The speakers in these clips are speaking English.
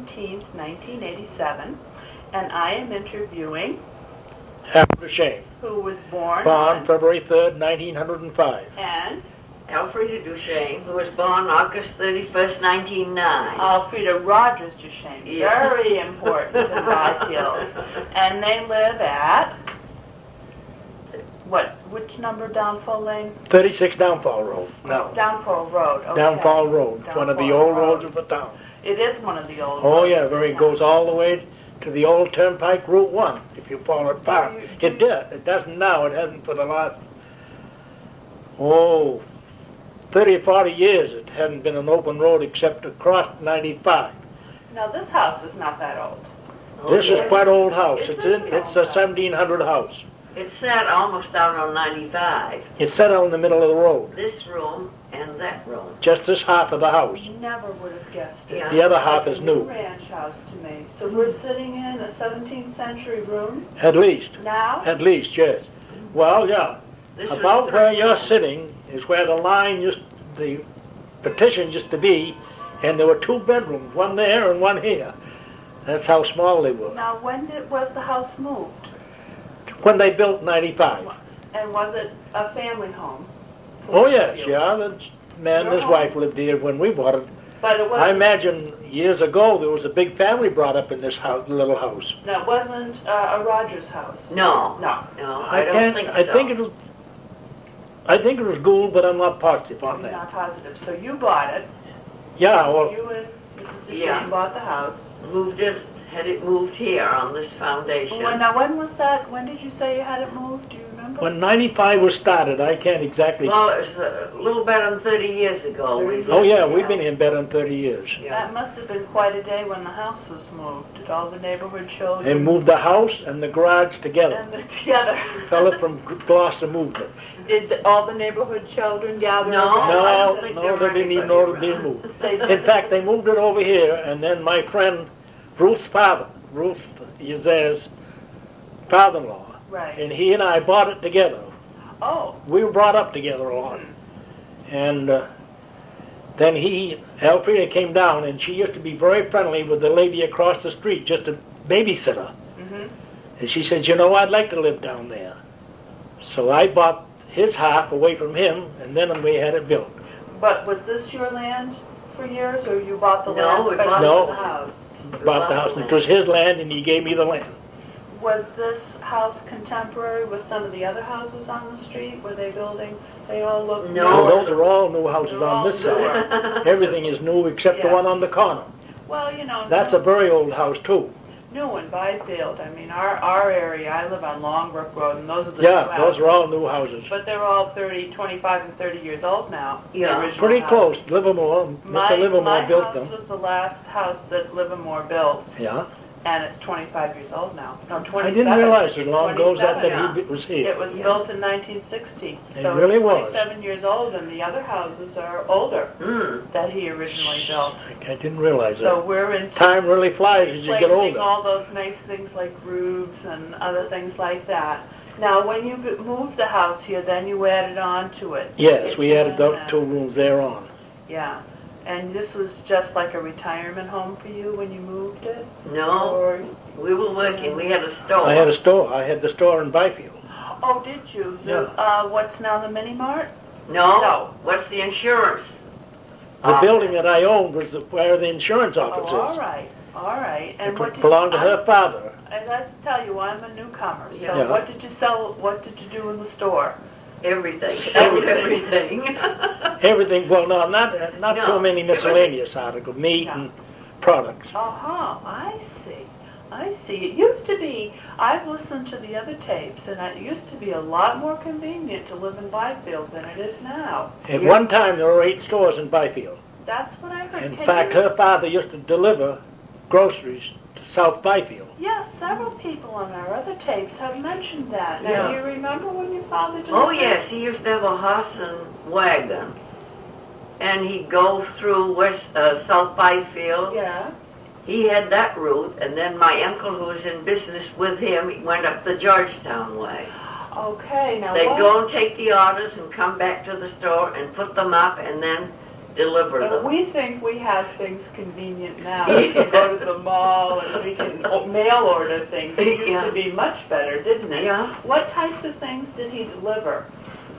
17th, 1987, and I am interviewing Harrold Dushame, who was born born February 3rd, 1905. and Alfreda Dushame, who was born August 31st, 1909. Alfreda Rogers Dushame, Yeah. very important to Byfield. And they live at, which number, Downfall Lane? 36 Downfall Road. No, Downfall Road, okay. Downfall Road, one of the Downfall old Road. roads of the town. It is one of the old Oh roads yeah, of the very, it town. goes all the way to the old Turnpike Route 1, if you follow it far. It did. It doesn't now. It hasn't for the last, 30 or 40 years. It hadn't been an open road except across 95. Now this house is not that old. This is quite old house. It's It's a in. pretty It's old a house. 1700 house. It sat almost out on 95. It's set out in the middle of the road. This room and that room. Just this half of the house. Never would have guessed it. Yeah. The other half is Like a new. ranch house to me. So we're sitting in a 17th century room At least. now? At least, yes. Well, yeah. This was About where three you're rooms. sitting is where the partition used to be, and there were two bedrooms, one there and one here. That's how small they were. Now was the house moved? When they built 95. And was it a family home? Oh yes, yeah. The man and his Your wife home? lived here when we bought it. But it I wasn't, imagine years ago there was a big family brought up in this house, little house. no, it wasn't a Rogers house? No, No. no, I don't think so. I think it was Gould, but I'm not positive on You're that. not positive. So you bought it. Yeah, well, You and Mrs. Dushane Yeah. bought the house. Moved it, had it moved here on this foundation. Well, now when was that? When did you say you had it moved? Do you remember? when 95 was started, I can't exactly. Well, it was a little better than 30 years ago. 30 We- Oh yeah, yeah. we've been here better than 30 years. Yeah. That must have been quite a day when the house was moved. Did all the neighborhood children They moved the house and the garage together. and together? Fella from Gloucester moved it. Did all the neighborhood children gather? No. around? I No, don't think there no, were they didn't even anybody know it had been around. moved. They In fact, they moved it over here, and then my friend Ruth's father, Ruth Yesair's father-in-law, right. and he and I bought it together. Oh. We were brought up together a lot. And then Alfreda came down, and she used to be very friendly with the lady across the street, just a babysitter. Mm-hmm. And she said, you know, I'd like to live down there. So I bought his half away from him, and then we had it built. But was this your land for years, or you bought the No, land we special bought No. for the house? Bought the house, and it was his land, and he gave me the land. Was this house contemporary with some of the other houses on the street? Were they building? They all look No. Well, newer. those are all new houses They're on all this side. newer. Everything is new except the Yeah. one on the corner. Well, you know, That's a very old house, too. new in Byfield. I mean, our area, I live on Longbrook Road, and those are the Yeah, new those houses. are all new houses. But they're all 25 and 30 years old now. the Yeah, original Pretty houses. close. Livermore, Mr. Livermore My built house them. was the last house that Livermore built, Yeah. and it's 25 years old now. No, 27. I didn't realize as long ago as that 27. he was here. It was Yeah. built in 1960, It so really it's was. 27 years old, and the other houses are older Mm. that he originally built. I didn't realize So that. we're into Time really flies as you get replacing older. all those nice things like roofs and other things like that. Now, when you moved the house here, then you added on to it. Yes, we added those And, 2 rooms there on. Yeah, and this was just like a retirement home for you when you moved it? No, Or, we were working. We had a store. I had a store. I had the store in Byfield. oh, did you? What's now the Mini Mart? No. No. What's the insurance? The building that I owned was where the insurance office Oh, all is. right, all right. And what It did belonged to I- her father. As I tell you, I'm a newcomer. So Yeah. what did you sell? What did you do in the store? Everything. Everything. Everything. Everything, well, no, not No, too many miscellaneous articles, meat No. and products. I see. I see. It used to be, I've listened to the other tapes, and it used to be a lot more convenient to live in Byfield than it is now. At one time, there were 8 stores in Byfield. That's what I heard. In Can fact, you- her father used to deliver groceries to South Byfield. Yes, several people on our other tapes have mentioned that. Now, Yeah. do you remember when your father did Oh that? yes, he used to have a horse and wagon, and he'd go through South Byfield. Yeah. He had that route, and then my uncle, who was in business with him, he went up the Georgetown way. Okay, now They'd what? go and take the orders and come back to the store and put them up, and then deliver them. We think we have things convenient now. We can go to the mall and we can mail order things. It used to be much better, didn't it? Yeah. What types of things did he deliver?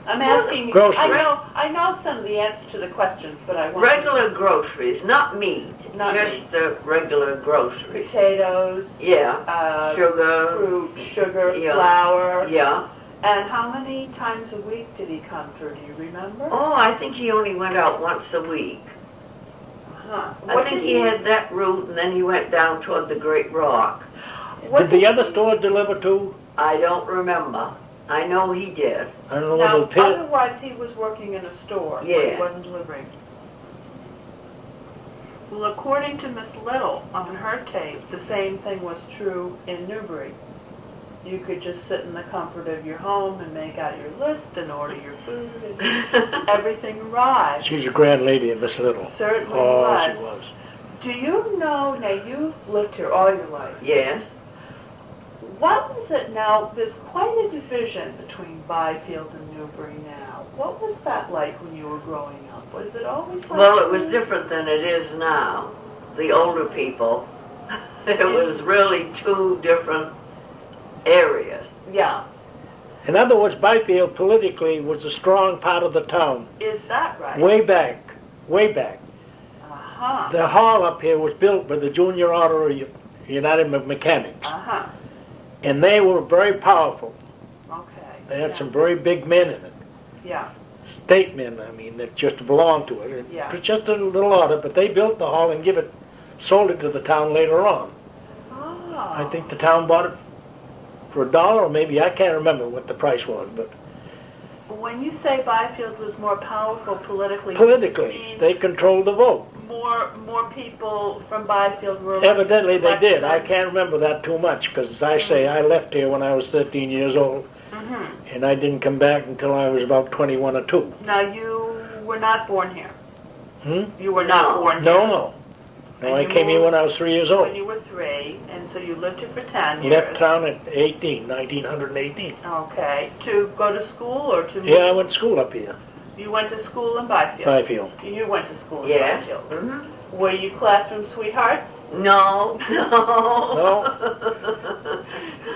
I'm asking. Groceries. I know some of the answers to the questions, but I want Regular groceries, not meat, Not just meat. the regular groceries. potatoes, Yeah, sugar. fruit, sugar, Yeah. flour. Yeah. And how many times a week did he come through? Do you remember? Oh, I think he only went out once a week. Huh. I think he had that route, and then he went down toward the Great Rock. Did the other stores deliver too? I don't remember. I know he did. I don't know Now, whether the pit. otherwise he was working in a store, but he Yes. wasn't delivering. Well, according to Miss Little on her tape, the same thing was true in Newbury. You could just sit in the comfort of your home and make out your list and order your food, and everything arrived. She's a grand lady, Miss Little. Certainly Oh, was. she was. Do you know, now you've lived here all your life. Yes. What was it now? There's quite a division between Byfield and Newbury now. What was that like when you were growing up? Was it always like Well, it was that? different than it is now. The older people, it was really two different areas. Yeah. In other words, Byfield politically was a strong part of the town. Is that right? Way back. Uh-huh. The hall up here was built by the Junior Order of United Mechanics. Uh-huh. And they were very powerful. Okay. They had Yeah. some very big men in it. Yeah. State men, I mean, that just belonged to it. Yeah. It was just a little order, but they built the hall and sold it to the town later on. Oh. I think the town bought it for $1, or maybe, I can't remember what the price was, but When you say Byfield was more powerful politically, you politically, mean they controlled the vote. more people from Byfield were Evidently they elected did. I than- can't remember that too much, because as I say, I left here when I was 13 years old, Mhm. and I didn't come back until I was about 21 or 2. Now you were not born here. Hmm? You were not No. born here. No. No, And I you came here moved when I was 3 years old. When you were 3, and so you lived here for 10 years. Left town at 1918. Okay. To go to school or to move? Yeah, I went to school up here, You went to school in Byfield? Byfield. You went to school in Yes. Byfield. Mhm. Were you classroom sweethearts? No.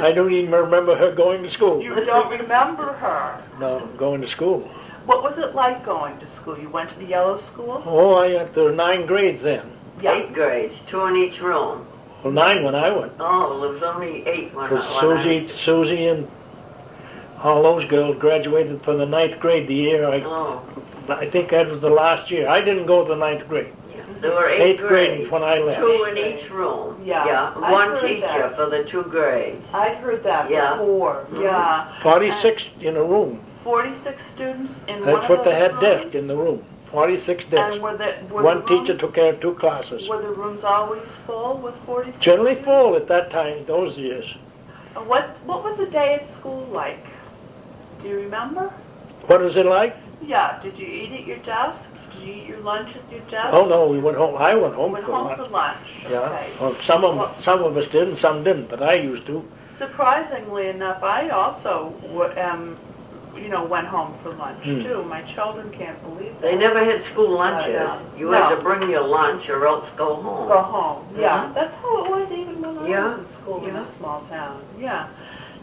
I don't even remember her going to school. You don't remember her. No, going to school. What was it like going to school? You went to the yellow school? Oh, there were 9 grades then. Yeah. 8 grades, 2 in each room. Well, 9 when I went. Oh, there was only 8 when Because I Susie and all those girls graduated from the 9th grade the year Oh, I think that was the last year. I didn't go to the 9th grade. there were 8 Eighth grade grades. when I left. 2 in each room. Yeah, I've One heard teacher that. for the 2 grades. I'd heard that Yeah. before. Mhm. Yeah. 46 in a room. 46 students in one That's of what they those had rooms? desk in the room. 46 desks. And were One the teacher rooms, took care of 2 classes. Were the rooms always full with 46? Generally students? full at that time, those years. What was a day at school like? Do you remember? What was it like? Yeah. Did you eat at your desk? Did you eat your lunch at your desk? Oh no, we went home. I went home Went for home lunch. for lunch. Yeah. Okay. Well, some of us did and some didn't, but I used to. Surprisingly enough, I also went home for lunch too. My children can't believe that. They never had school lunches. yeah. You had No. to bring your lunch or else go home. Go home. Yeah, Mhm. that's how it was even when I Yeah. was in school in Yeah. a small town. Yeah.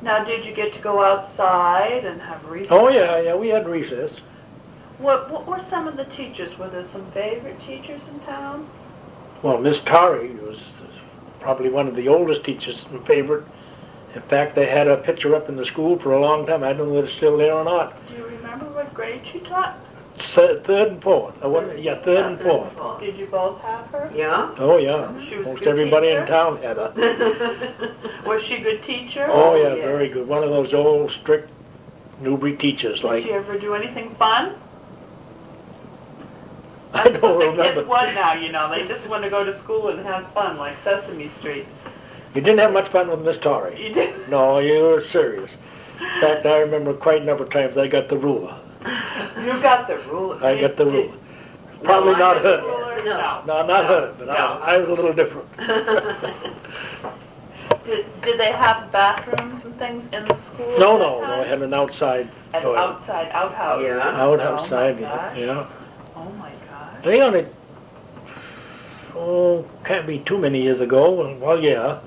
Now, did you get to go outside and have recess? Oh yeah, we had recess. What were some of the teachers? Were there some favorite teachers in town? Well, Miss Torrey was probably one of the oldest teachers and favorite. In fact, they had a picture up in the school for a long time. I don't know if it's still there or not. Do you remember what grade she taught? Third and fourth. Third and fourth. Did you both have her? Yeah? Oh yeah. She was a Most good everybody teacher? in town had her. Was she a good teacher? Oh yeah, yes. very good. One of those old strict Newbury teachers. Did Like she ever do anything fun? I That's don't what the remember. kids want now, They just want to go to school and have fun, like Sesame Street. You didn't have much fun with Miss Torrey. You did. No, you were serious. In fact, I remember quite a number of times I got the ruler. You got the ruler. I got the ruler. Probably I not got the her. ruler. No. No, not her, but No. I was a little different. Did they have bathrooms and things in the school? No, at that no, time? I had an outside An toilet. outside outhouse. Yeah. Out Oh, outside, my gosh. yeah. Oh my gosh. They only, can't be too many years ago. Well, yeah.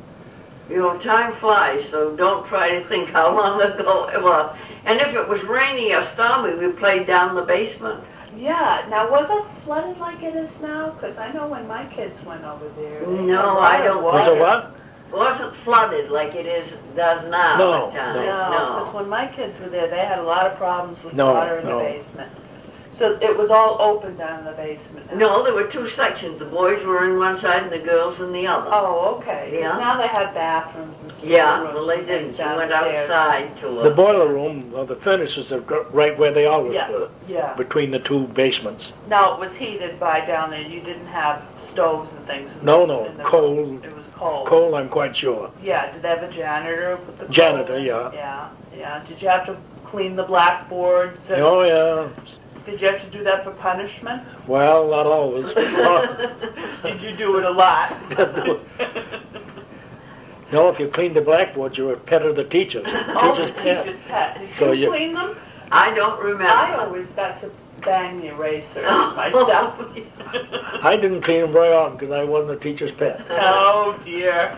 You know, time flies, so don't try to think how long ago it was. And if it was rainy or stormy, we played down the basement. Yeah. Now, was it flooded like it is now? Because I know when my kids went over there. they had a No, lot I of don't. water. Was it what? It wasn't flooded like it does now. No, at times. No, because when my kids were there, they had a lot of problems with No, water in the no. basement. So it was all open down in the basement. No, there were two sections. The boys were in one side and the girls in the other. Oh, okay. 'Cause Yeah. now they have bathrooms and storerooms. Yeah, well, they and didn't. things You went downstairs. outside to The boiler room, or the furnaces are right where they always Yeah, were, yeah. between the two basements. Now, it was heated by down there. You didn't have stoves and things. In No, the, no, in the coal. room. It was cold. Coal, I'm quite sure. Yeah. Did they have a janitor with the coal? Janitor, yeah. Yeah, yeah. Did you have to clean the blackboards? And Oh, yeah. Did you have to do that for punishment? Well, not always. Did you do it a lot? No, if you cleaned the blackboards, you were a pet of the teachers. Oh, the pet. teacher's pet. Did So you you- clean them? I don't remember. I always got to bang the erasers Oh. myself. I didn't clean them very often because I wasn't a teacher's pet. Oh dear.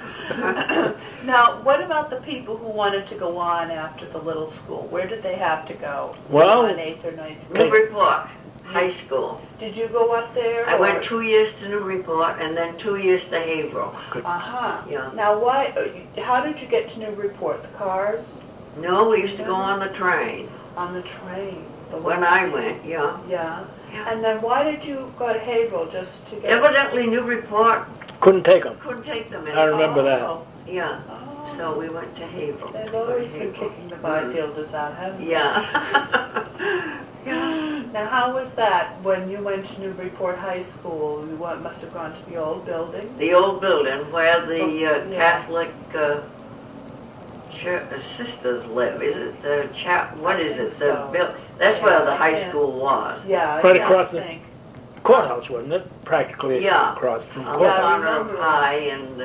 Now, what about the people who wanted to go on after the little school? Where did they have to go? Well, on 8th or 9th grade? Newburyport High School. Did you go up there? I went 2 years to Newburyport and then 2 years to Haverhill. Uh-huh. Yeah. Now, why? How did you get to Newburyport? The cars? No, we used to go on the train. On the train? The When I went, yeah. Yeah. Yeah. And then why did you go to Haverhill just to get... Evidently Newburyport Couldn't take them. couldn't take them in. I remember that. Oh. Yeah. Oh. So we went to Haverhill. They've always been Haverhill. kicking the bystanders out, haven't they? Yeah. Now, how was that when you went to Newburyport High School? You must have gone to the old building. The old building where the Yeah. Catholic sisters live. Is it the what is it? The So. That's Yeah, where the high yeah. school was. Yeah, Right yeah, across I the- think. Courthouse, wasn't it? Practically Yeah. across from On the Yeah, I courthouse. corner of remember. High and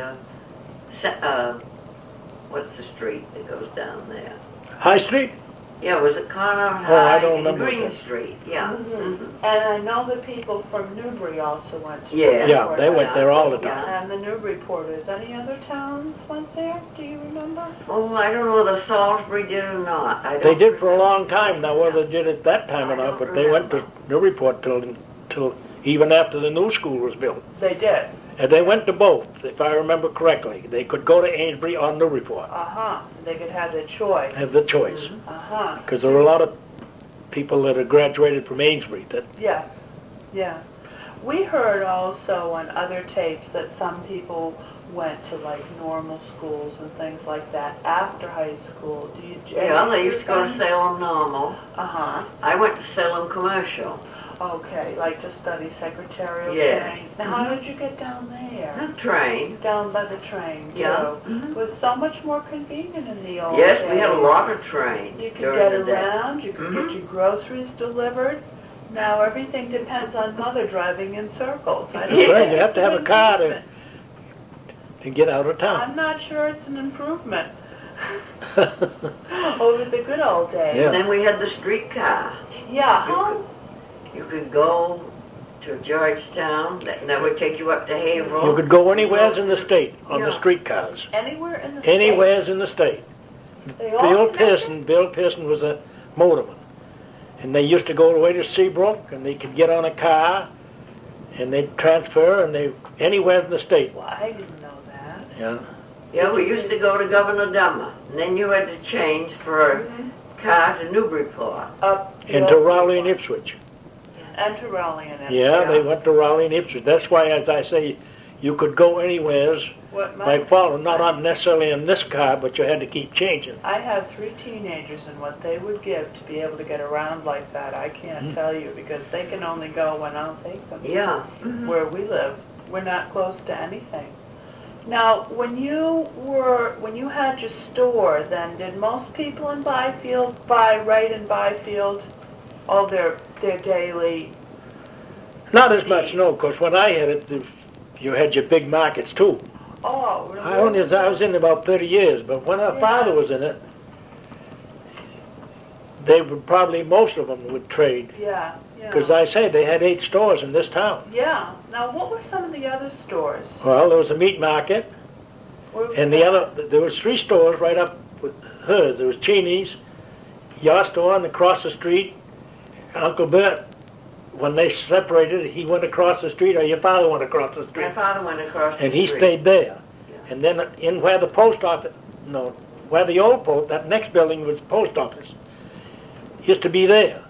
what's the street that goes down there? High Street? Yeah, was it corner of Oh, I High don't and remember Green that. Street? Yeah. Mhm. And I know the people from Newbury also went to Yeah. Yeah, Newburyport they went High there all the School. time. And the Newburyporters. Any other towns went there? Do you remember? Oh, I don't know whether Salisbury did or not. I They don't did for a remember. long time. Now, whether they did it that time or I not, don't but they went to Newburyport till even after the new school was built. They did. And they went to both, if I remember correctly. They could go to Amesbury or Newburyport, Uh-huh. They could have their choice. have the choice. Uh-huh. Because there were a lot of people that had graduated from Amesbury that, Yeah, yeah. We heard also on other tapes that some people went to like normal schools and things like that after high school. Do you? Yeah, they used to go to Salem Normal. Uh-huh. I went to Salem Commercial. Okay, like to study secretarial Yeah. things. Now, how did you get down there? The train. Down by the train, too. Yeah. Mhm. It was so much more convenient in the old Yes, days. we had a lot of trains You could during get the day. around, you could Mhm. get your groceries delivered. Now everything depends on mother driving in circles. I that's don't right, think you have it's to have an a car improvement. to get out of town. I'm not sure it's an improvement over the good old days. Yeah. Then we had the streetcar. Yeah, You huh? You could go to Georgetown, that would take you up to Haverhill. You could go anywheres in the state on the Yeah. streetcars. Anywhere in the state. Anywheres in the state. They all Bill connected? Pearson was a motorman. And they used to go away to Seabrook, and they could get on a car, and they'd transfer, and they anywhere in the state. Well, I didn't know that. Yeah. Yeah, we used to go to Governor Dummer, and then you had to change for a car to Newburyport. Up the Into old Raleigh and one. Ipswich. And to Raleigh and Ipswich. Yeah, they went to Raleigh and Ipswich. That's why, as I say, you could go anywheres What by my, following, not on necessarily in this car, but you had to keep changing. I have 3 teenagers, and what they would give to be able to get around like that, I can't tell you, because they can only go when I'll take them. Yeah. Where we live, we're not close to anything. Now, when you had your store, then did most people in Byfield buy right in Byfield all their daily? Not as much, no, because when I had it, you had your big markets too. Oh, really? I was in about 30 years, but when our Yeah. father was in it, they would probably, most of them would trade. Yeah, yeah. Because I say they had 8 stores in this town. Yeah. Now, what were some of the other stores? Well, there was a meat market, Where was and that? there was 3 stores right up with hers. There was Cheney's, your store, and across the street, Uncle Bert, when they separated, he went across the street, or your father went across the street. My father went across the And street. he stayed there. Yeah. And then in where the post office, no, where the old post, that next building was the post office, used to be there.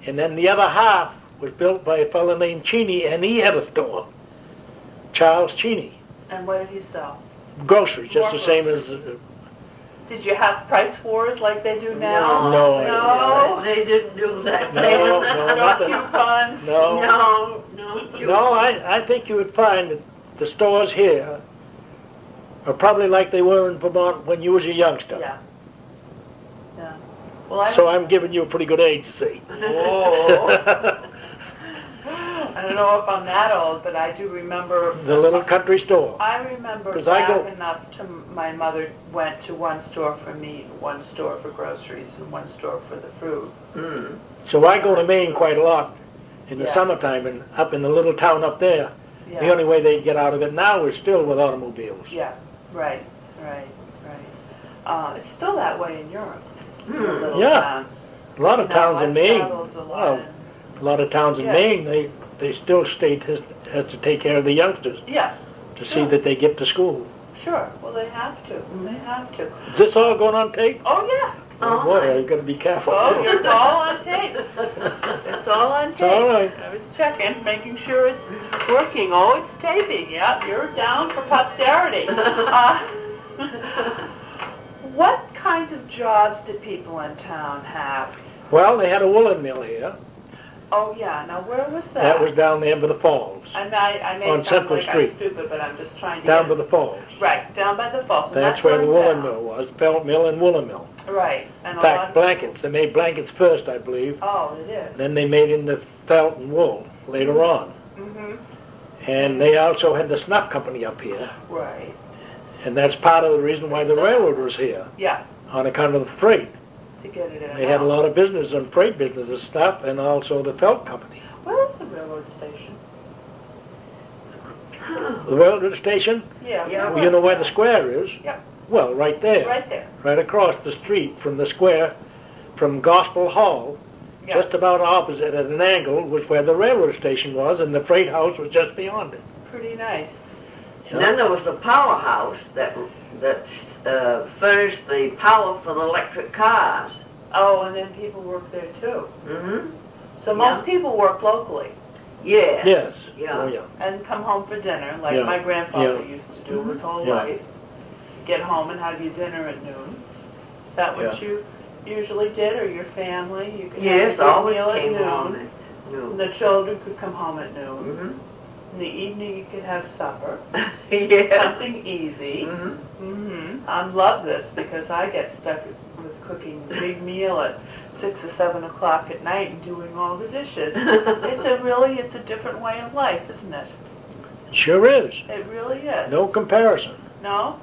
And then the other half was built by a fellow named Cheney, and he had a store, Charles Cheney. And what did he sell? Groceries, just More the same as... groceries. Did you have price wars like they do now? No. No. They didn't do that. No, then. no, No nothing. coupons? No. No coupons. No, I think you would find that the stores here are probably like they were in Vermont when you was a youngster. Yeah. Yeah. Well, So I'm giving you a pretty good age, you see. Whoa. I don't know if I'm that old, but I do remember. The little country store. I remember 'Cause I back go- enough to my mother went to one store for meat, one store for groceries, and one store for the fruit. Mm. So I go to Maine quite a lot in the Yeah. summertime, and up in the little town up there, Yeah. the only way they get out of it now is still with automobiles. Yeah. Right. It's still that way in Europe. The little Yeah. towns. A lot of You know, towns in I've Maine, traveled a lot well, in- a lot of towns in Yeah. Maine, they still state has to take care of the youngsters Yeah. to Sure. see that they get to school. Sure. Well, they have to. They have to. Is this all going on tape? Oh yeah. Oh boy, you got to be careful. Oh, it's all on tape. It's all on It's tape. all right. I was checking, making sure it's working. Oh, it's taping. Yep, you're down for posterity. What kinds of jobs did people in town have? Well, they had a woolen mill here. Oh yeah. Now where was that? That was down there by the falls. I may on sound Central like Street. I'm stupid, but I'm just trying to Down get by the falls. right down by the falls. And That's where the burned woolen down. mill was, felt mill and woolen mill. Right. And In a lot fact, of blankets. They made blankets first, I believe. People, oh, it is. Then they made into felt and wool later on. Mm-hmm. And they also had the snuff company up here. Right. And that's part of the reason why the railroad was here, Yeah. on account of the freight. To get it in. They had a lot of business on freight business and stuff, and also the felt company. Where was the railroad station? The railroad station, Yeah. Yeah. well, you know where the square is? Yep. Well, right there. Right there. Right across the street from the square, from Gospel Hall, Yeah. just about opposite at an angle was where the railroad station was, and the freight house was just beyond it. Pretty nice. And then there was the powerhouse that furnished the power for the electric cars. Oh, and then people work there too. Mm-hmm. So most people work locally Yeah. Yes. Yeah. Oh, yeah. and come home for dinner, like Yeah. my grandfather Yeah. used to do his whole Yeah. life. Get home and have your dinner at noon. Is that what Yeah. you usually did, or your family? You could Yes, have a always meal at came noon. home at And noon. the children could come home at noon. Mm-hmm. In the evening, you could have supper. Yeah. Something easy. Mm-hmm. I love this because I get stuck with cooking a big meal at 6 or 7 o'clock at night and doing all the dishes. It's a different way of life, isn't it? Sure is. It really is. No comparison. No,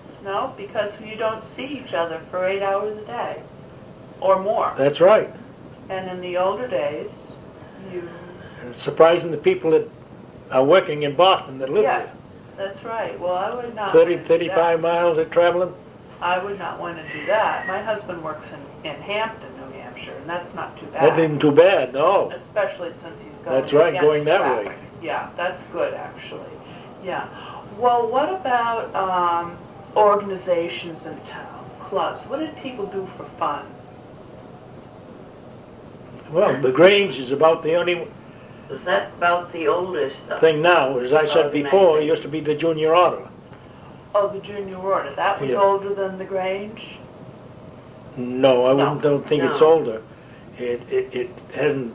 because you don't see each other for 8 hours a day or more. That's right. And in the older days, you And it's surprising the people that are working in Boston that live yes, that's right. Well, I would not there. 30, want to do that. 35 miles of traveling. I would not want to do that. My husband works in Hampton, New Hampshire, and that's not too bad. That isn't too bad, no. Especially since he's going That's right, against going that way. traffic. Yeah, that's good actually. Yeah. Well, what about organizations in town, clubs? What did people do for fun? Well, the Grange is about the only Was that about the oldest stuff? thing now. As I said before, it used to be the junior order. Oh, the junior order. That was Yeah. older than the Grange? No, I No. don't think it's No. older. It hasn't,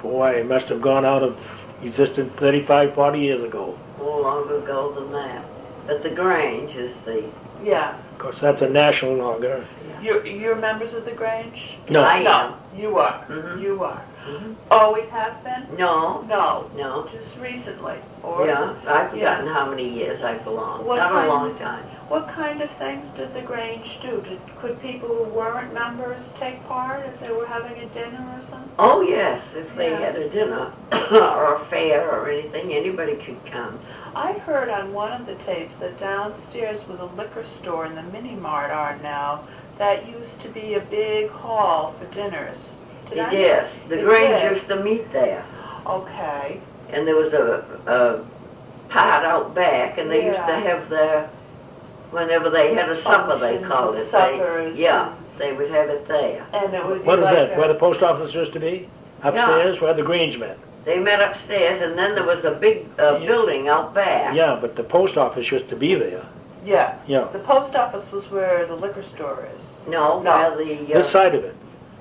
boy, it must have gone out of existence 35, 40 years ago. More longer ago than that. But the Grange is the... Yeah. Of course, that's a national order. You're members of the Grange? No. I No, am. you are. Mhm. You are. Mhm. Always have been? No, No, no. just recently. Or Yeah, I've Yeah. forgotten how many years I belonged. What Not kind- a long time. What kind of things did the Grange do? Could people who weren't members take part if they were having a dinner or something? Oh, yes, if they Yeah. had a dinner or a fair or anything, anybody could come. I heard on one of the tapes that downstairs where the liquor store and the mini mart are now, that used to be a big hall for dinners. It is. The It Grange did. used to meet there. Okay. And there was a part out back, and they used to Yeah. have their, whenever they had a supper, they Functions called and it. suppers Yeah, they would have it there. And it would be What is like that? Where the post office used to be? Upstairs, where the Grange met? They met upstairs, and then there was a big building out back. Yeah, but the post office used to be there. Yeah. Yeah. The post office was where the liquor store is. No, No. where the... This side of it.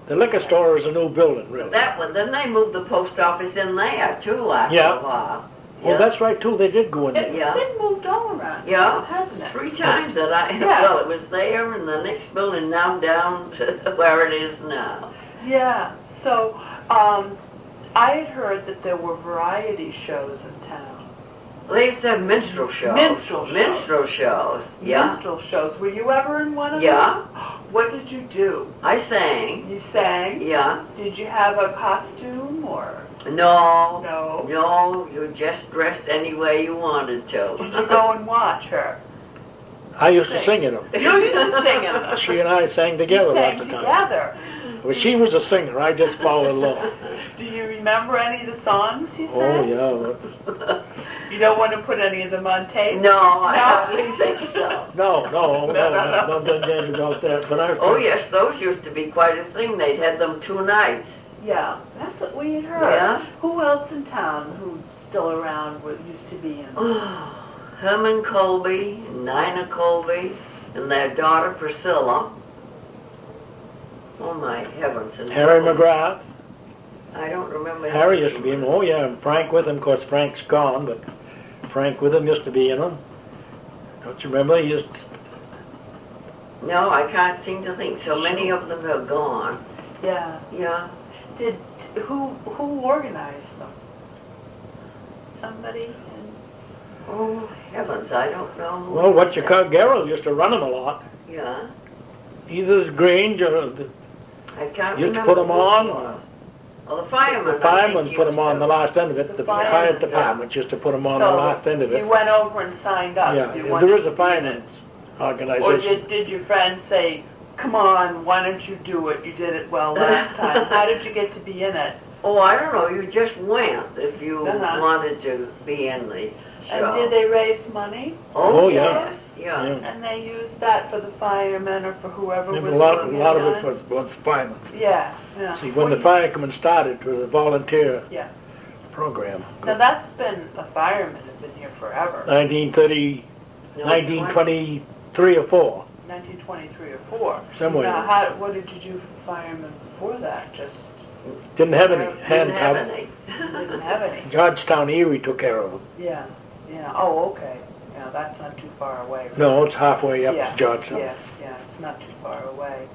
The liquor store is a new building, really. That one, then they moved the post office in there, too, after Yeah. a while. Oh, that's right, too. They did go in It's there. Yeah. been moved all around, Yeah. hasn't it? 3 times that Yeah. well, it was there, and the next building now down to where it is now. Yeah. So, I had heard that there were variety shows in town. They used to have minstrel shows. Minstrel shows. Minstrel shows, yeah. Minstrel shows. Were you ever in one of Yeah. them? What did you do? I sang, You sang? yeah. Did you have a costume or No, no? no, you just dressed any way you wanted to. Did you go and watch her? I used to sing in them. You used to sing in them. She and I sang together You sang lots of times. together. Well, she was a singer. I just followed along. Do you remember any of the songs you Oh, sang? yeah. You don't want to put any of them on tape? No, I No. don't think so. No, no danger about that. But I. Oh yes, those used to be quite a thing. They'd had them 2 nights. Yeah, that's what we had heard. Yeah. Who else in town who's still around used to be in? Herman Colby, Nina Colby, and their daughter Priscilla. Oh my heavens. And Harry McGrath. I don't remember. Harry used to be in them. Oh, yeah, and Frank with him. Of course, Frank's gone, but Frank with him used to be in them. Don't you remember? He used No, I can't seem to think. So many of them are gone. Yeah. Yeah. Who organized them? Somebody? Oh heavens, I don't know. Who well, what was you that. call Gerald used to run them a lot. Yeah. Either the Grange or the I can't used to remember. put them who on. it Or was. Well, the firemen. the I think, firemen put used them on to. the last end of it. The The firemen, fire yeah. department used to put them on So the last end of You it. went over and signed up. Yeah, You there wanted is a to be in it. finance Or organization. did your friend say, come on, why don't you do it? You did it well last time. How did you get to be in it? Oh, I don't know. You just went if you Uh-huh. wanted to be in the show. And did they raise money? Oh, yeah. yes, yeah. Yeah. And they used that for the firemen or for whoever And was a lot working of on it was firemen. Yeah, yeah. See, when the firemen started, it was a volunteer Yeah. program. Now that's been, the firemen have been here forever. 1930, No, 1923 or 4, 1923 or 4. somewhere. Now, what did you do for firemen before that? Just Didn't have any hand Didn't have towel. any. didn't have any. Georgetown, Erie took care of them. Yeah, yeah. Oh, okay. Yeah, that's not too far away. From No, it's halfway up yeah, to Georgetown. Yeah, yeah, it's not too far away.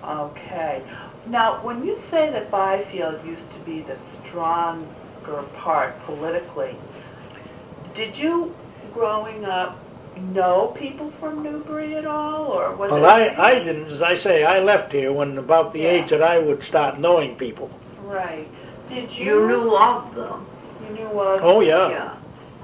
Okay. Now, when you say that Byfield used to be the stronger part politically, did you, growing up, know people from Newbury at all, or was Well, it? I didn't, as I say, I left here when about the Yeah. age that I would start knowing people. Right. Did You knew of them. You knew of? Oh, yeah. Yeah.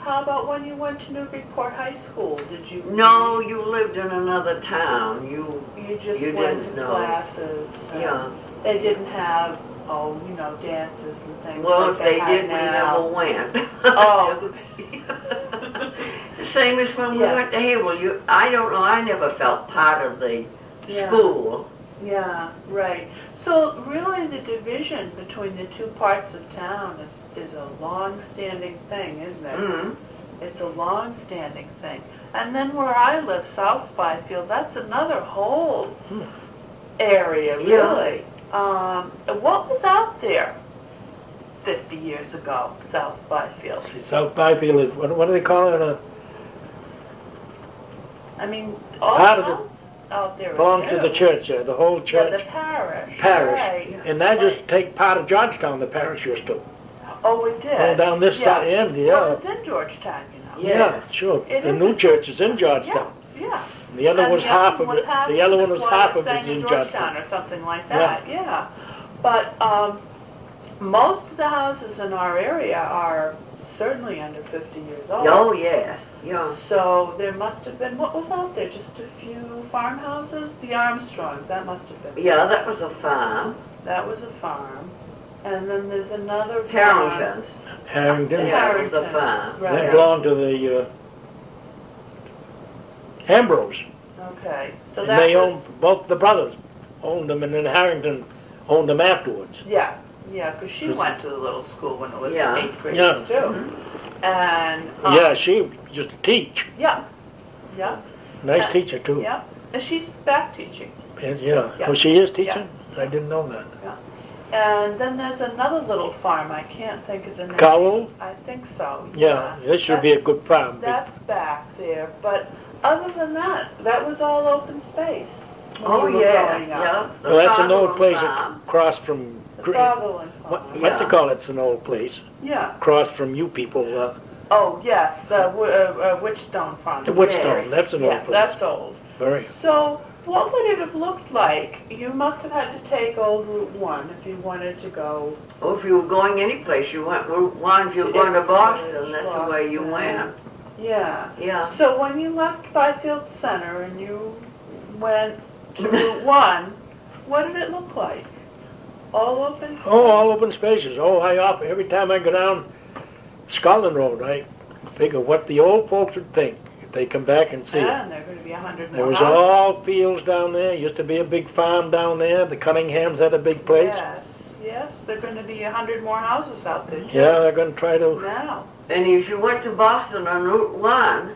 How about when you went to Newburyport High School? Did you? No, you lived in another town. You just you went didn't to know. classes. and Yeah. They didn't have, dances and things Well, like if they have did, we now. never went. Oh. Same as when we Yeah. went to Harrold. I don't know. I never felt part of the Yeah. school. Yeah, right. So really the division between the two parts of town is a long-standing thing, isn't it? Mm. It's a long-standing thing. And then where I live, South Byfield, that's another whole area, Yeah. really. What was out there 50 years ago, South Byfield? South Byfield is, what do they call it? I mean, all Part the of it houses out there. Belonged to the church there, the whole Yeah, church. the parish. Parish. Right. And that just take part of Georgetown, the parish used to. Oh, it did. Oh, down this Yeah. side end, yeah. Well, it's in Georgetown, you know. Yeah. Yeah, sure. It The is new in church is in Georgetown. Yeah, The other And was half of it. The other one was half of it it in Georgetown Judson. or something like that. Yeah. But most of the houses in our area are certainly under 50 years old. Oh, yes. Yeah. So there must have been, what was out there? Just a few farmhouses? The Armstrongs, that must have been. Yeah, that was a farm. That was a farm. And then there's another farm. Harrington's. Harrington. Yeah, it was a Harrington's, farm. right. They belonged to the Ambrose. Okay. So And that they was, owned, both the brothers owned them, and then Harrington owned them afterwards. yeah, because she went to the little school when it was Yeah. 8th grade Yeah. too. And Yeah, she used to teach. yeah. Nice teacher, too. Yeah. And she's back teaching. And, yeah. Yeah. Oh, she is teaching? I didn't know that. And then there's another little farm. I can't think of the name. Cowell? I think so. Yeah, this should be a good farm. That's back there. But other than that, that was all open space. when Oh, we were yeah. growing up. Yeah. Well, that's an old Fatherland place farm. across from... The Fatherland What farm. do you call it? It's an old place. Yeah. Across from you people. Oh, yes. Witchstone Farm. The Woodstone. That's an Yeah, old place. that's old. Very. So, what would it have looked like? You must have had to take old Route 1 if you wanted to go. Oh, if you were going any place, you went Route 1. If you were going to Boston, that's the way you Boston. went. Yeah. Yeah. So when you left Byfield Center and you went to Route 1, what did it look like? All open space? Oh, all open spaces. Oh, every time I go down Scotland Road, I figure what the old folks would think if they come back and see it. And there are going to be 100 more There was houses. all fields down there. Used to be a big farm down there. The Cunninghams had a big place. Yes, there are going to be 100 more houses out there, too. Yeah, they're going to try to... Now. And if you went to Boston on Route 1,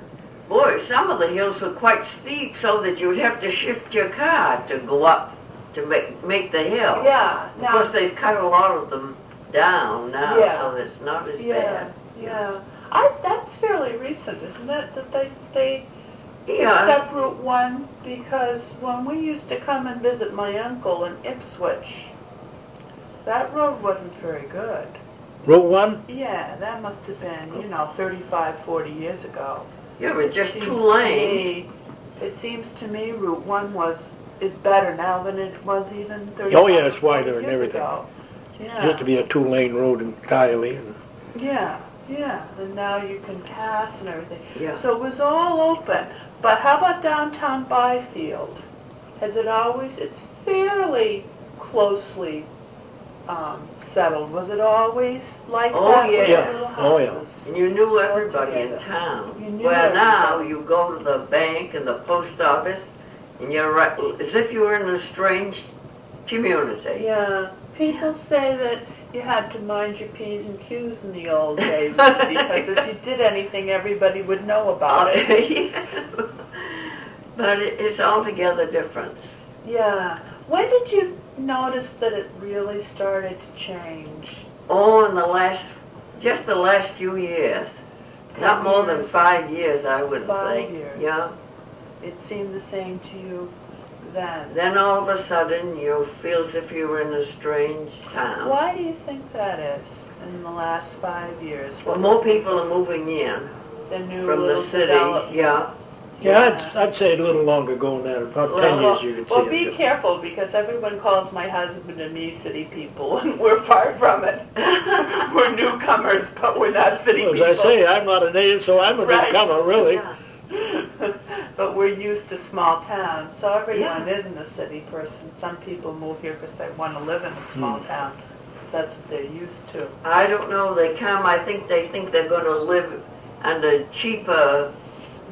boy, some of the hills were quite steep so that you would have to shift your car to go up to make the hill. Yeah. Of Now, course, they've cut a lot of them down now, Yeah. so it's not as yeah, bad. yeah. That's fairly recent, isn't it? That they Yeah. except Route 1, because when we used to come and visit my uncle in Ipswich, that road wasn't very good. Route 1? Yeah, that must have been, 35, 40 years ago. Yeah, but just Seems two to lanes. me- It seems to me Route 1 is better now than it was even 35 Oh, yeah, it's or 40 wider and years everything. ago. It Yeah. used to be a two-lane road entirely. And Yeah, and now you can pass and everything. Yeah. So it was all open. But how about downtown Byfield? Has it always, it's fairly closely settled. Was it always like Oh, that? with yeah. the Yeah. little Oh, yeah. houses? And you knew everybody in Altogether. town. You knew Where now everybody. you go to the bank and the post office, and you're right, as if you were in a strange community. Yeah. People say that you had to mind your P's and Q's in the old days because if you did anything, everybody would know about it. Yeah. But it's altogether different. Yeah. When did you notice that it really started to change? Oh, in just the last few years. Not more than 5 years, I would 5 think. years. Yeah. It seemed the same to you then. Then all of a sudden you feel as if you were in a strange town. Why do you think that is in the last 5 years? Well, more people are moving in The new from the little cities, developments. yeah. yeah, I'd say a little longer ago than that. About 10 years you could see Well, it. be careful because everyone calls my husband and me city people, and we're far from it. We're newcomers, but we're not city Well, people. as I say, I'm not a native, so I'm a Right. newcomer, really. Yeah. But we're used to small towns, so everyone isn't a city person. Some people move here because they want to live in a small town. 'Cause that's what they're used to. I don't know, they come, I think they think they're going to live under cheaper,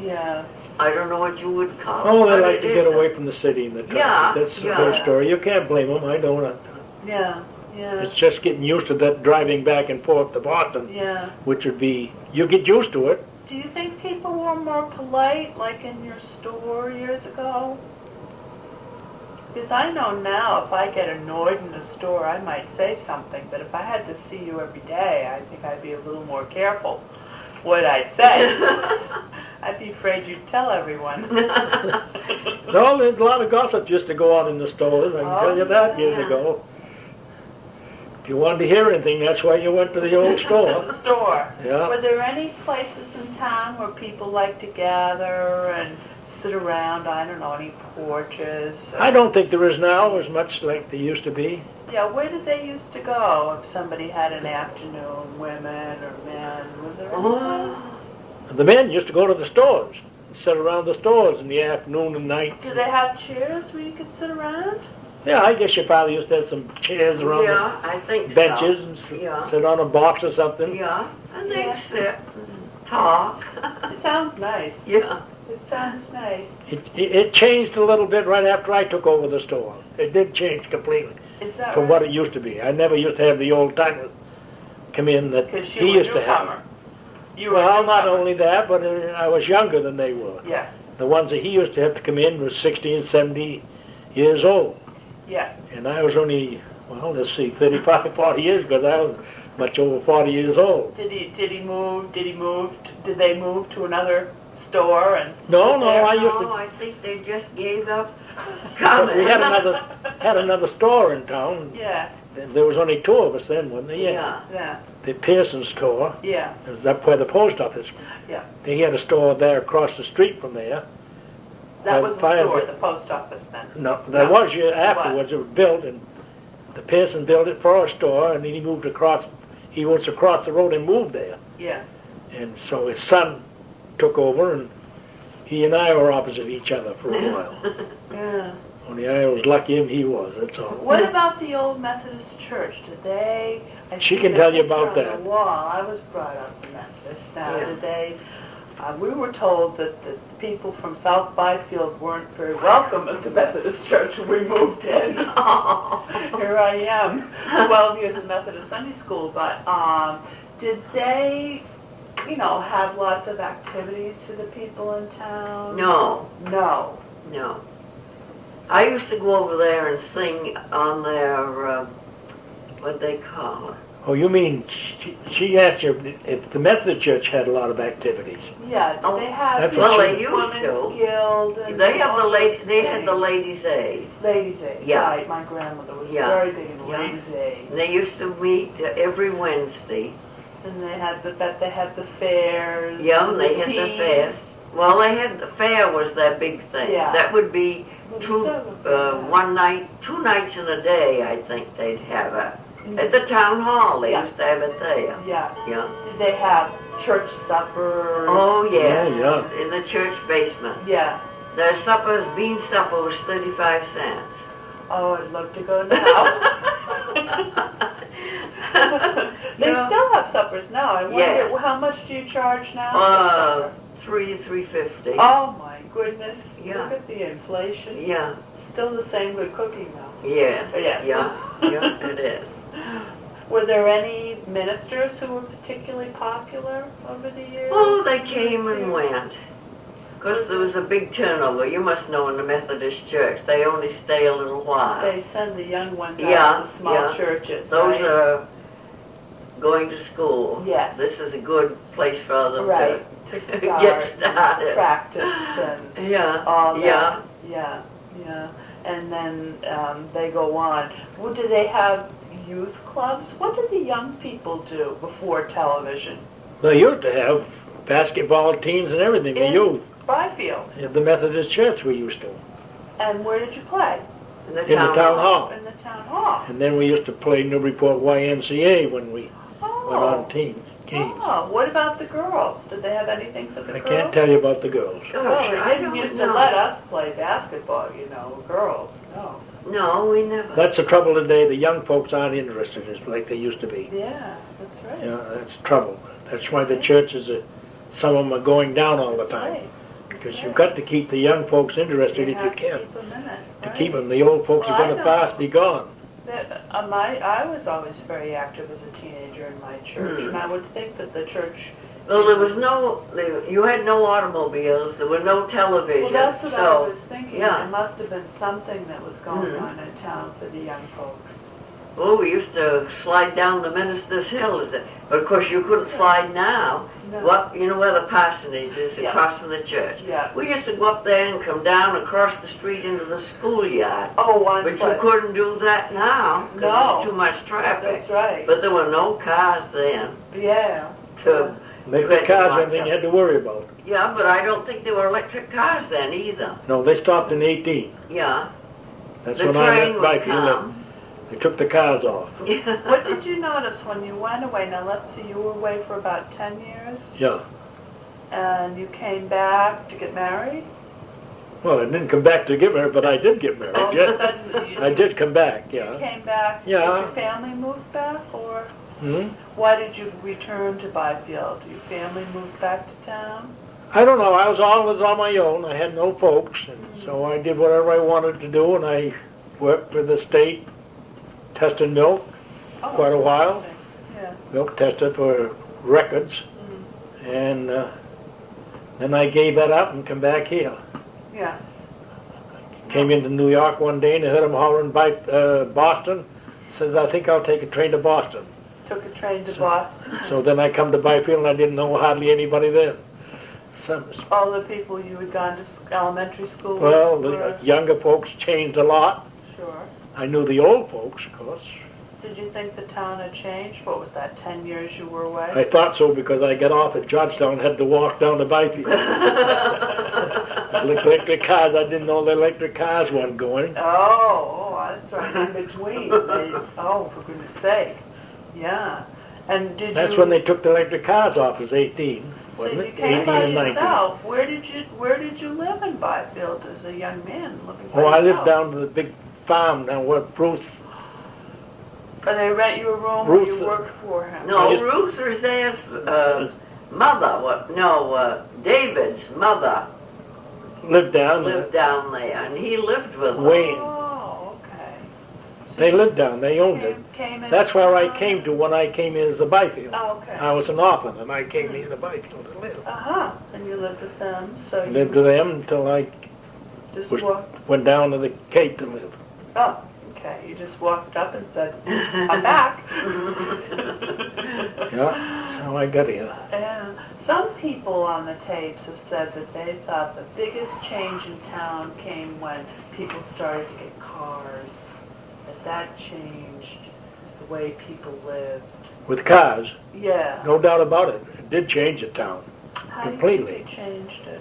Yeah. I don't know what you would call it. Oh, they but like it to get is. away from the city and the traffic. Yeah, That's the yeah. whole story. You can't blame them. I don't. Yeah. Yeah. It's just getting used to that driving back and forth to Boston, Yeah. which would be, you get used to it. Do you think people were more polite, like in your store years ago? Because I know now if I get annoyed in the store, I might say something, but if I had to see you every day, I think I'd be a little more careful what I'd say. I'd be afraid you'd tell everyone. No, there's a lot of gossip used to go on in the stores. I can tell you that years yeah. ago. If you wanted to hear anything, that's why you went to the old store. The store. Yeah. Were there any places in town where people like to gather and sit around, I don't know, any porches? I don't think there is now as much like there used to be. Yeah, where did they used to go if somebody had an afternoon, women or men? Was there any place? The men used to go to the stores, sit around the stores in the afternoon and night. Did they have chairs where you could sit around? Yeah, I guess your father used to have some chairs around Yeah, I think the so. benches and Yeah. sit on a box or something. Yeah, and they'd Yeah. sit and talk. It sounds nice. Yeah. It sounds nice. It changed a little bit right after I took over the store. It did change completely Is that from right? what it used to be. I never used to have the old timer come in that Because you he were used to have. newcomer. You were Well, a not newcomer. only that, but I was younger than they were. Yeah, The ones that he used to have to come in was 60 and 70 years old. yeah. And I was only, well, let's see, 35, 40 years, because I was much over 40 years old. Did they move to another store and No, sit no, there? I used No, to, I think they just gave up because coming. we had another store in town. Yeah, There was only two of us then, wasn't there? Yeah. yeah, The Pearson store, yeah, it was up where the post office. yeah. They had a store there across the street from there. That was the Fire- store, the post office then. No, there No. was afterwards. It was built, and the Pearson built it for a store, and then he moved across. He was across the road and moved there, Yeah, and so his son took over, and he and I were opposite each other for a while. yeah. Only I was lucky and he was. That's all. What about the old Methodist church? Did they? I She see can the tell you picture about on that. The wall. I was brought up in Methodist. Now, Yeah. did they? We were told that the people from South Byfield weren't very welcome at the Methodist church when we moved in. Here I am, 12 years in Methodist Sunday school. But did they, have lots of activities for the people in town? No, No. no. I used to go over there and sing on their, what they call it. Oh, you mean she asked you if the Methodist Church had a lot of activities? Yeah, did Oh, they have that's what the they used Women's to. Guild? And They have the all ladies. those They had the things? ladies' aid, Ladies' Aid. Yeah. Right, my grandmother was Yeah. very big in Yeah. Ladies' Aid. and they used to meet every Wednesday. And they had the fairs. Yeah, and they had the teas. fair. Well, they had the fair was their big thing. Yeah. That would be Well, two, so was that. one night, 2 nights in a day. I think they'd have it Mm. at the town hall. They Yeah. used to have it there. Yeah. Yeah. Did they have church suppers? Oh yes. Yeah, In the church basement. Yeah. Their suppers, bean supper was 35 cents. Oh, I'd love to go now. They Yeah. still have suppers now. I wonder Yes. how much do you charge now for supper? $3.50. Oh my goodness! Yeah. Look at the inflation. Yeah. Still the same good cooking though. Yes. Yeah. Yeah. It is. Were there any ministers who were particularly popular over the years? Oh, they came and went. Because there was a big turnover. You must know in the Methodist church, they only stay a little while. They send the young ones Yeah, out to the small yeah. churches, Those right? are going to school. Yes. This is a good place for them Right. to To get start started. practice and Yeah. all that. Yeah. Yeah, yeah. And then they go on. Well, do they have youth clubs? What did the young people do before television? they used to have basketball teams and everything for In youth. Byfield. At the Methodist Church we used to. And where did you play? In the In the town town hall. hall. In the town hall. And then we used to play Newburyport YMCA when we went on Oh. games. Oh, what about the girls? Did they have anything for the I girls? can't tell you about the girls. Gosh, Well, I they didn't don't used to know. let us play basketball, girls. No. No, we never. That's the trouble today. The young folks aren't interested as like they used to be. Yeah, that's right. You know, that's trouble. That's why the churches, some of them are going down all the That's time. right. Because That's you've right. got to keep the young folks interested if you have to can. keep 'em in it, To right. keep them. The old folks Well, are I going to know. fast be gone. I was always very active as a teenager in my church, Hmm. and I would think that the church. Well, there was you had no automobiles, there were no television. Well, that's what I so, was thinking. yeah. There must have been something that was going Hmm. on in town for the young folks. Oh, we used to slide down the Minister's Hill, but of course you couldn't slide now. No. What you know where the parsonage is Yeah. across from the church. Yeah. We used to go up there and come down across the street into the schoolyard. Oh, one But you place. couldn't do that now because No. there's too much traffic. That's right. But there were no cars then Yeah. to Electric cars, anything you had to worry about. Yeah, but I don't think there were electric cars then either. No, they stopped in 18. Yeah. That's The when I train left would Byfield. come. They took the cars off. What did you notice when you went away? Now let's see, you were away for about 10 years? Yeah. And you came back to get married? Well, I didn't come back to get married, but I did get married. All of a Yes. sudden, I did come back, You yeah. came back? Yeah. Did your family move back, or Hmm? why did you return to Byfield? Your family moved back to town? I don't know. I was always on my own. I had no folks, and so I did whatever I wanted to do, and I worked for the state testing milk, Oh, Quite a that's while. interesting. Yeah. milk tester for records, and then I gave that up and come back here. Yeah. Came into New York one day and I heard him hollering by Boston. Says, I think I'll take a train to Boston. Took a train to Boston. So then I come to Byfield and I didn't know hardly anybody then. All the people you had gone to elementary school with? Well, were- the younger folks changed a lot. Sure. I knew the old folks, of course. Did you think the town had changed? What was that, 10 years you were away? I thought so because I got off at Georgetown and had to walk down to Byfield. Electric cars, I didn't know the electric cars weren't going. Oh, that's right, in between. Oh, for goodness sake. Yeah. And did That's you... when they took the electric cars off, it was 18, So wasn't you it? came 18 by and 19. yourself. Where did you live in Byfield as a young man living by Oh, I yourself? lived down to the big farm down where Bruce. Or they rent you a room Ruth- or you worked for him? No, Yes. Ruth Yesair's mother, David's mother Lived down lived down there, and he lived with her. Wayne. Oh, okay. So They you lived down, they owned it. came in That's where I town? came to when I came in as a Byfield. Oh, okay. I was an orphan and I came in to Byfield to live. Uh-huh. And you lived with them, so you Lived with them until I just was- walked... went down to the Cape to live. Oh, okay. You just walked up and said, I'm back. Yeah, that's how I got here. Yeah. Some people on the tapes have said that they thought the biggest change in town came when people started to get cars. That changed the way people lived. With cars, Yeah. no doubt about it. It did change the town. How do you completely. think it changed it?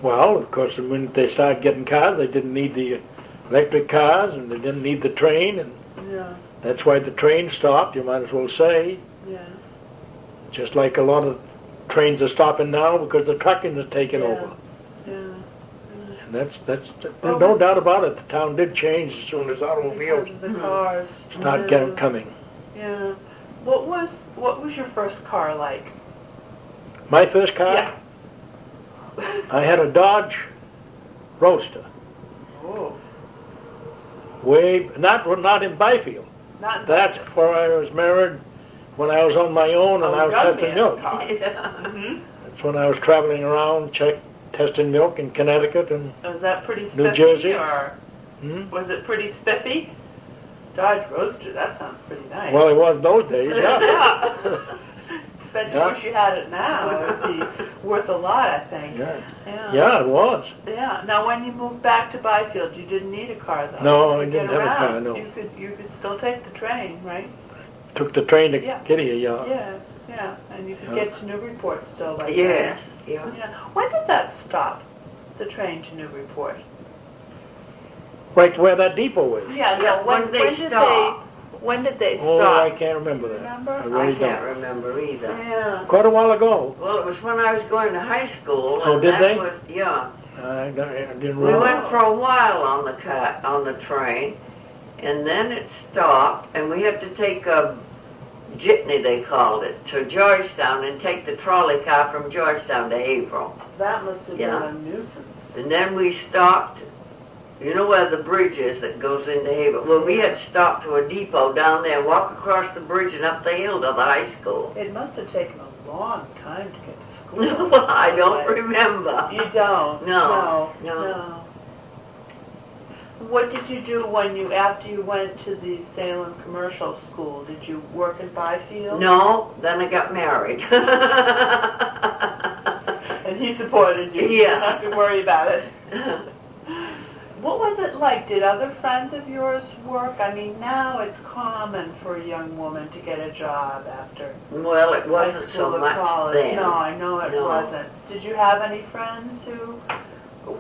Well, of course, when they started getting cars, they didn't need the electric cars and they didn't need the train, and Yeah. that's why the train stopped, you might as well say. Yeah. Just like a lot of trains are stopping now because the trucking is taking Yeah. over. Yeah. And there's no doubt about it. The town did change as soon as automobiles Because of the cars. started coming. Yeah. What was your first car like? My first car, Yeah. I had a Dodge Roadster. Oh. Not in Byfield. Not That's where I was married when I was on my own and I was testing milk. Mm-hmm. That's when I was traveling around, testing milk in Connecticut and Was that pretty spiffy? New Jersey. Or was it pretty spiffy? Dodge Roadster, that sounds pretty nice. well, it was those days, yeah. Yeah. Bet you Yeah. wish you had it now. It would be worth a lot, I think. Yeah. Yeah. Yeah, it was. Yeah. Now, when you moved back to Byfield, you didn't need a car, though. No, You I could didn't get have a car, around. no. You could still take the train, right? Took the train to Yeah. get here, yeah. Yeah. Yeah. And you could Yeah. get to Newburyport still by Yes, train. yeah. Yeah. When did that stop? The train to Newburyport? Right where that depot is. Yeah. Yeah, No, when they stopped. When did they Oh, stop? I can't remember Do you that. remember? I I really can't don't. remember either. Yeah. Quite a while ago. Well, it was when I was going to high school. Oh, and did that they? Was, yeah. I didn't We remember. went for a while on the train, and then it stopped, and we had to take a jitney, they called it, to Georgetown and take the trolley car from Georgetown to Haverhill. That must have Yeah. been a nuisance. And then we stopped, you know where the bridge is that goes into Haverhill? Well, we had stopped to a depot down there, walk across the bridge and up the hill to the high school. It must have taken a long time to get to school. Well, I don't remember. You don't? No, No. no. What did you do after you went to the Salem Commercial School? Did you work in Byfield? No, then I got married. And he supported you. You Yeah. didn't have to worry about it. What was it like? Did other friends of yours work? I mean, now it's common for a young woman to get a job after Well, it high wasn't school so or much college. then. No, I know it No. wasn't. Did you have any friends who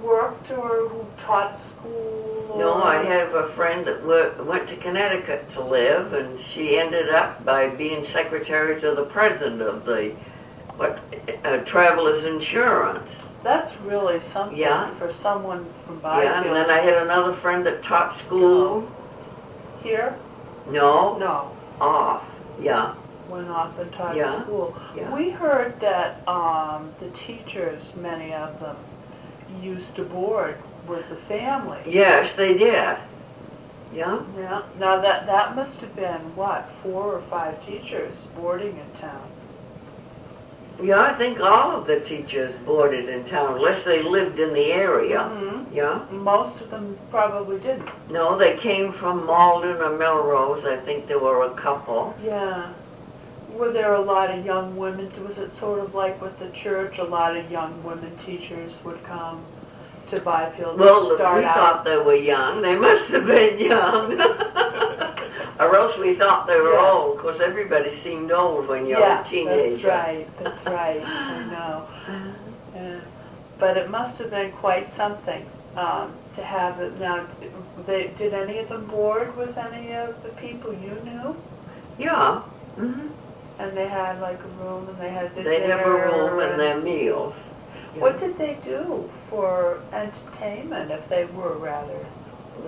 worked or who taught school? Or... No, I have a friend that went to Connecticut to live, and she ended up by being secretary to the president of the Travelers Insurance. That's really something Yeah. for someone from Byfield. Yeah, and then I had another friend that taught school. Here? No, No. off. Yeah, Went off and taught Yeah. school. Yeah. We heard that the teachers, many of them, used to board with the family. yes, they did. Yeah. Yeah. Now that must have been what, 4 or 5 teachers boarding in town. Yeah, I think all of the teachers boarded in town, unless they lived in the area. Mm-hmm. Yeah. Most of them probably didn't. No, they came from Malden or Melrose. I think there were a couple. Yeah. Were there a lot of young women? Was it sort of like with the church? A lot of young women teachers would come to Byfield Well, to start we out. thought they were young. They must have been young. Or else we thought they were Yeah. old, because everybody seemed old when you're Yeah, a teenager. that's right. I know. Yeah. But it must have been quite something to have it. Now, did any of them board with any of the people you knew? Yeah. Mm-hmm. And they had like a room, and they had their They'd have a dinner room and their meals. Yeah. What did they do for entertainment, if they were rather?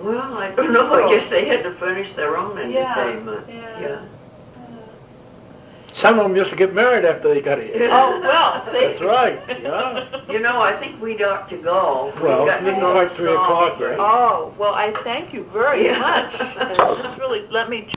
Well, I don't know. I guess they had to furnish their own entertainment. Yeah. Some of them used to get married after they got here. Oh, well, see? That's right, yeah. You know, I think we ought to go. Well, We've got to it's go like to 3 o'clock, Salisbury. right? Oh, well, I thank you very Yeah. much. And this really let me